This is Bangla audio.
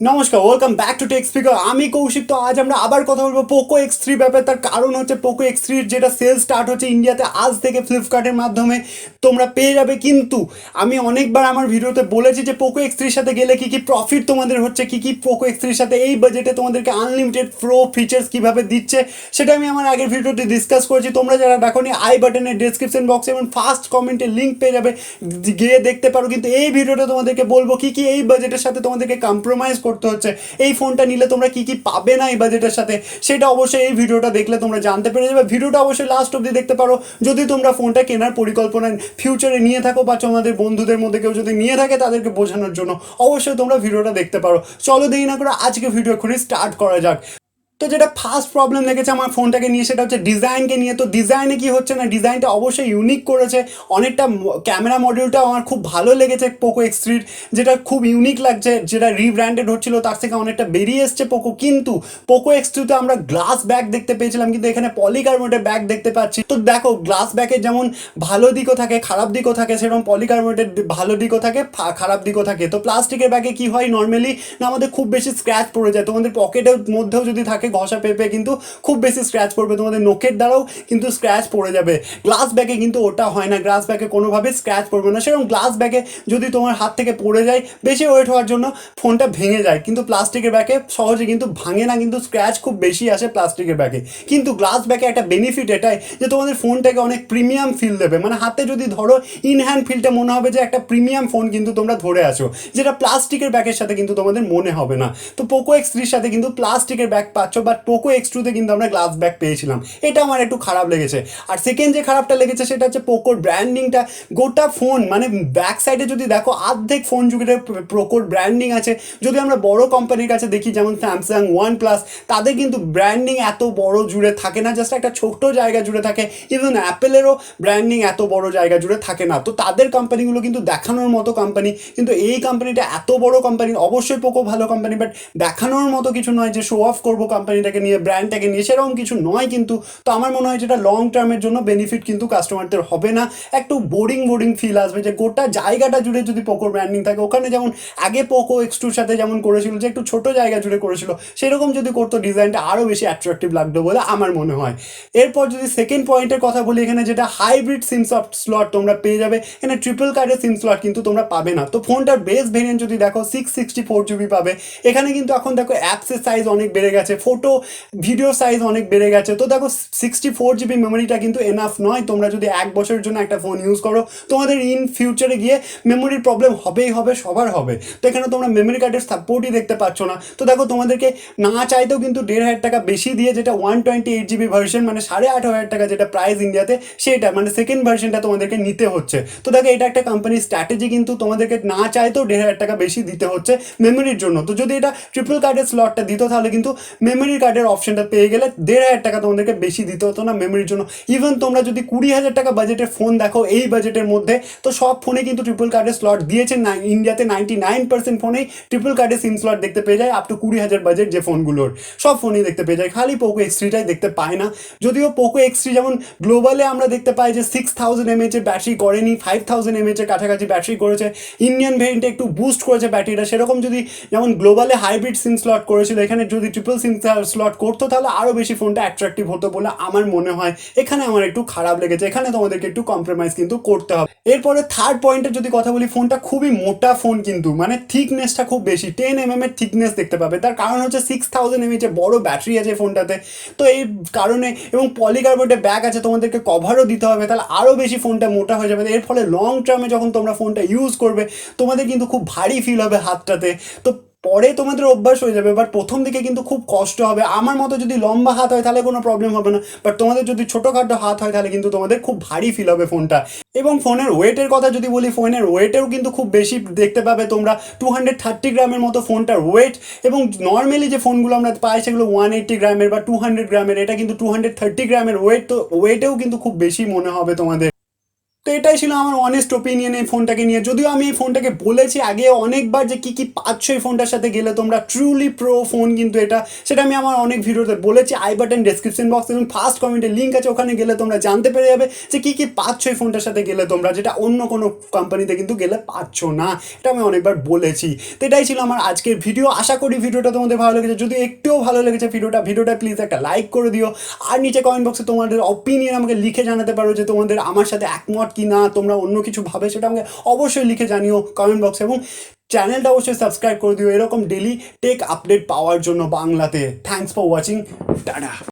নমস্কার, welcome back to Tech Speaker. আমি কৌশিক। তো আজ আমরা আবার কথা বলবো পোকো এক্স থ্রি ব্যাপারে। তার কারণ হচ্ছে পোকো এক্স থ্রির যেটা সেল স্টার্ট হচ্ছে ইন্ডিয়াতে আজ থেকে ফ্লিপকার্টের মাধ্যমে তোমরা পেয়ে যাবে। কিন্তু আমি অনেকবার আমার ভিডিওতে বলেছি যে পোকো এক্স থ্রির সাথে গেলে কী কী প্রফিট তোমাদের হচ্ছে, কী কী পোকো এক্স থ্রির সাথে এই বাজেটে তোমাদেরকে আনলিমিটেড প্রো ফিচার্স কীভাবে দিচ্ছে সেটা আমি আমার আগের ভিডিওতে ডিসকাস করেছি। তোমরা যারা দেখোনি আই বাটনের ডেসক্রিপশন বক্সে এবং ফার্স্ট কমেন্টের লিঙ্ক পেয়ে যাবে, গিয়ে দেখতে পারো। কিন্তু এই ভিডিওটা তোমাদেরকে বলবো কী কী এই বাজেটের সাথে তোমাদেরকে কম্প্রোমাইজ করতে হচ্ছে, এই ফোনটা নিলে তোমরা কি কি পাবে না এই বাজেটের সাথে, সেটা অবশ্যই এই ভিডিওটা দেখলে তোমরা জানতে পেরে যাবে। ভিডিওটা অবশ্যই লাস্ট অবধি দেখতে পারো যদি তোমরা ফোনটা কেনার পরিকল্পনা ফিউচারে নিয়ে থাকো, বা তোমাদের বন্ধুদের মধ্যে কেউ যদি নিয়ে থাকে তাদেরকে বোঝানোর জন্য অবশ্যই তোমরা ভিডিওটা দেখতে পারো। চলো দেরি না করে আজকে ভিডিও এক্ষুনি স্টার্ট করা যাক। তো যেটা ফার্স্ট প্রবলেম লেগেছে আমার ফোনটাকে নিয়ে সেটা হচ্ছে ডিজাইনকে নিয়ে। তো ডিজাইনে কি হচ্ছে না, ডিজাইনটা অবশ্যই ইউনিক করেছে অনেকটা। ক্যামেরা মডিউলটা আমার খুব ভালো লেগেছে পোকো এক্স থ্রির, যেটা খুব ইউনিক লাগছে, যেটা রিব্র্যান্ডেড হচ্ছিল তার থেকে অনেকটা বেরিয়ে এসছে পোকো। কিন্তু পোকো এক্স থ্রিতে আমরা গ্লাস ব্যাগ দেখতে পেয়েছিলাম, কিন্তু এখানে পলিকার্বনেটের ব্যাগ দেখতে পাচ্ছি। তো দেখো, গ্লাস ব্যাগের যেমন ভালো দিকও থাকে খারাপ দিকও থাকে, সেরকম পলিকার্বনেটের ভালো দিকও থাকে খারাপ দিকও থাকে। তো প্লাস্টিকের ব্যাগে কি হয় নর্মালি না, আমাদের খুব বেশি স্ক্র্যাচ পড়ে যায়। তোমাদের পকেটের মধ্যেও যদি থাকে ঘষা পেপে কিন্তু খুব বেশি স্ক্র্যাচ পড়বে, তোমাদের নখের দ্বারাও কিন্তু স্ক্র্যাচ পড়ে যাবে। গ্লাস ব্যাগে কিন্তু ওটা হয় না, গ্লাস ব্যাগে কোনোভাবে স্ক্র্যাচ পড়বে না। সেরকম গ্লাস ব্যাগে যদি তোমার হাত থেকে পড়ে যায় বেশি ওয়েট হওয়ার জন্য ফোনটা ভেঙে যায়, কিন্তু প্লাস্টিকের ব্যাগে সহজে কিন্তু ভাঙে না, কিন্তু স্ক্র্যাচ খুব বেশি আসে প্লাস্টিকের ব্যাগে। কিন্তু গ্লাস ব্যাগে একটা বেনিফিট এটাই যে তোমাদের ফোনটাকে অনেক প্রিমিয়াম ফিল দেবে, মানে হাতে যদি ধরো ইন হ্যান্ড ফিলটা মনে হবে যে একটা প্রিমিয়াম ফোন কিন্তু তোমরা ধরে আছো, যেটা প্লাস্টিকের ব্যাগের সাথে কিন্তু তোমাদের মনে হবে না। তো পোকো এক্স থ্রির সাথে কিন্তু প্লাস্টিকের ব্যাগ পাচ্ছ, বাট পোকো এক্স টুতে কিন্তু আমরা গ্লাস ব্যাগ পেয়েছিলাম। এটা আমার একটু খারাপ লেগেছে। আর সেকেন্ড যে খারাপটা লেগেছে সেটা হচ্ছে পোকোর ব্র্যান্ডিংটা। গোটা ফোন মানে ব্যাক সাইডে যদি দেখো অর্ধেক ফোন জুড়ে পোকোর ব্র্যান্ডিং আছে। যদি আমরা বড় কোম্পানির কাছে দেখি যেমন স্যামসাং, ওয়ান প্লাস, তাদের কিন্তু ব্র্যান্ডিং এত বড় জুড়ে থাকে না, জাস্ট একটা ছোট্ট জায়গা জুড়ে থাকে। ইভেন অ্যাপেলেরও ব্র্যান্ডিং এত বড় জায়গা জুড়ে থাকে না। তো তাদের কোম্পানিগুলো কিন্তু দেখানোর মতো কোম্পানি, কিন্তু এই কোম্পানিটা এত বড় কোম্পানি। অবশ্যই পোকো ভালো কোম্পানি, বাট দেখানোর মতো কিছু নয় যে শো অফ করবো কোম্পানিটাকে নিয়ে, ব্র্যান্ডটাকে নিয়ে, সেরকম কিছু নয় কিন্তু। তো আমার মনে হয় যেটা লং টার্মের জন্য বেনিফিট কিন্তু কাস্টমারদের হবে না। একটু বোরিং বোরিং ফিল আসবে, যে গোটা জায়গাটা জুড়ে যদি পোকোর ব্র্যান্ডিং থাকে, ওখানে যেমন আগে পোকো এক্স টুর সাথে যেমন করেছিল যে একটু ছোট জায়গা জুড়ে করেছিল, সেরকম যদি করতো ডিজাইনটা আরও বেশি অ্যাট্রাকটিভ লাগতো বলে আমার মনে হয়। এরপর যদি সেকেন্ড পয়েন্টের কথা বলি, এখানে যেটা হাইব্রিড সিম স্লট তোমরা পেয়ে যাবে। এখানে ট্রিপল কার্ডের সিম স্লট কিন্তু তোমরা পাবে না। তো ফোনটার বেস ভেরিয়েন্ট যদি দেখো 664 GB পাবে। এখানে কিন্তু এখন দেখো অ্যাপসের সাইজ অনেক বেড়ে গেছে, ফটো ভিডিও সাইজ অনেক বেড়ে গেছে। তো দেখো 64 GB মেমোরিটা কিন্তু এনাফ নয়। তোমরা যদি এক বছরের জন্য একটা ফোন ইউজ করো, তোমাদের ইন ফিউচারে গিয়ে মেমোরির প্রবলেম হবেই হবে, সবার হবে। তো এখানে তোমরা মেমোরি কার্ডের সাপোর্টই দেখতে পাচ্ছ না। তো দেখো তোমাদেরকে না চাইতেও কিন্তু 1,500 টাকা বেশি দিয়ে, যেটা 128 GB ভার্সন মানে 8,500 টাকা যেটা প্রাইস ইন্ডিয়াতে, সেটা মানে সেকেন্ড ভার্সনটা তোমাদেরকে নিতে হচ্ছে। তো দেখো এটা একটা কোম্পানির স্ট্র্যাটেজি, কিন্তু তোমাদেরকে না চাইতেও 1,500 টাকা বেশি দিতে হচ্ছে মেমোরির জন্য। তো যদি এটা ট্রিপল কার্ডের স্লটটা দিত তাহলে কিন্তু মেমোরি কার্ডের অপশনটা পেয়ে গেলে 1,500 টাকা তোমাদেরকে বেশি দিতে হতো না মেমোরির জন্য। ইভেন তোমরা যদি 20,000 টাকা বাজেটের ফোন দেখো এই বাজেটের মধ্যে, তো সব ফোনে কিন্তু ট্রিপল কার্ডের স্লট দিয়েছেন না। ইন্ডিয়াতে 99% ফোনেই ট্রিপল কার্ডের সিম স্লট দেখতে পেয়ে যায়। আপ টু 20,000 বাজেট যে ফোনগুলোর সব ফোনেই দেখতে পেয়ে যায়, খালি পোকো এক্স থ্রিটাই দেখতে পায় না। যদিও পোকো এক্স থ্রি যেমন গ্লোবালে আমরা দেখতে পাই যে 6000 mAh এর ব্যাটারি করেনি, 5000 mAh এর কাছাকাছি ব্যাটারি করেছে। ইন্ডিয়ান ভেরিয়েন্টে একটু বুস্ট করেছে ব্যাটারিটা। সেরকম যদি যেমন গ্লোবালে হাইব্রিড সিম স্লট করেছিল, এখানে যদি ট্রিপল সিম স্লট করতো তাহলে আরও বেশি ফোনটা অ্যাট্রাকটিভ হতো বলে আমার মনে হয়। এখানে আমার একটু খারাপ লেগেছে, এখানে তোমাদেরকে একটু কম্প্রোমাইজ কিন্তু করতে হবে। এরপরে থার্ড পয়েন্টের যদি কথা বলি, ফোনটা খুবই মোটা ফোন, কিন্তু মানে থিকনেসটা খুব বেশি, 10 mm এর থিকনেস দেখতে পাবে। তার কারণ হচ্ছে 6000 mAh বড় ব্যাটারি আছে ফোনটাতে। তো এই কারণে, এবং পলিকার্বনেটের ব্যাগ আছে, তোমাদেরকে কভারও দিতে হবে, তাহলে আরও বেশি ফোনটা মোটা হয়ে যাবে। এর ফলে লং টার্মে যখন তোমরা ফোনটা ইউজ করবে তোমাদের কিন্তু খুব ভারী ফিল হবে হাতটাতে। তো পরে তোমাদের অভ্যাস হয়ে যাবে, বাট প্রথম দিকে কিন্তু খুব কষ্ট হবে। আমার মতো যদি লম্বা হাত হয় তাহলে কোনো প্রবলেম হবে না, বাট তোমাদের যদি ছোটোখাটো হাত হয় তাহলে কিন্তু তোমাদের খুব ভারী ফিল হবে ফোনটা। এবং ফোনের ওয়েটের কথা যদি বলি, ফোনের ওয়েটেও কিন্তু খুব বেশি দেখতে পাবে তোমরা, 230 গ্রামের মতো ফোনটার ওয়েট। এবং নর্মালি যে ফোনগুলো আমরা পাই সেগুলো 180 গ্রামের বা 200 গ্রামের, এটা কিন্তু 230 গ্রামের ওয়েট। তো ওয়েটেও কিন্তু খুব বেশি মনে হবে তোমাদের। তো তো এটাই ছিল আমার অনেস্ট ওপিনিয়ন এই ফোনটাকে নিয়ে। যদিও আমি এই ফোনটাকে বলেছি আগে অনেকবার যে কী কী পাচ্ছ এই ফোনটার সাথে গেলে তোমরা, ট্রুলি প্রো ফোন কিন্তু এটা, সেটা আমি আমার অনেক ভিডিওতে বলেছি। আই বাটন, ডেসক্রিপশন বক্স এবং ফার্স্ট কমেন্টে লিঙ্ক আছে, ওখানে গেলে তোমরা জানতে পেরে যাবে যে কী কী পাচ্ছ এই ফোনটার সাথে গেলে তোমরা, যেটা অন্য কোনো কোম্পানিতে কিন্তু গেলে পাচ্ছ না। এটা আমি অনেকবার বলেছি। তো এটাই ছিল আমার আজকের ভিডিও। আশা করি ভিডিওটা তোমাদের ভালো লেগেছে। যদি একটুও ভালো লেগেছে ভিডিওটা প্লিজ একটা লাইক করে দিও। আর নিচে কমেন্ট বক্সে তোমাদের অপিনিয়ন আমাকে লিখে জানাতে পারো যে তোমাদের আমার সাথে একমত কি না, তোমরা অন্য কিছু ভাবে, সেটা আমাকে অবশ্যই লিখে জানিও কমেন্ট বক্সে। এবং চ্যানেলটা অবশ্যই সাবস্ক্রাইব করে দিও এরকম ডেলি টেক আপডেট পাওয়ার জন্য বাংলাতে। Thanks for watching, tata.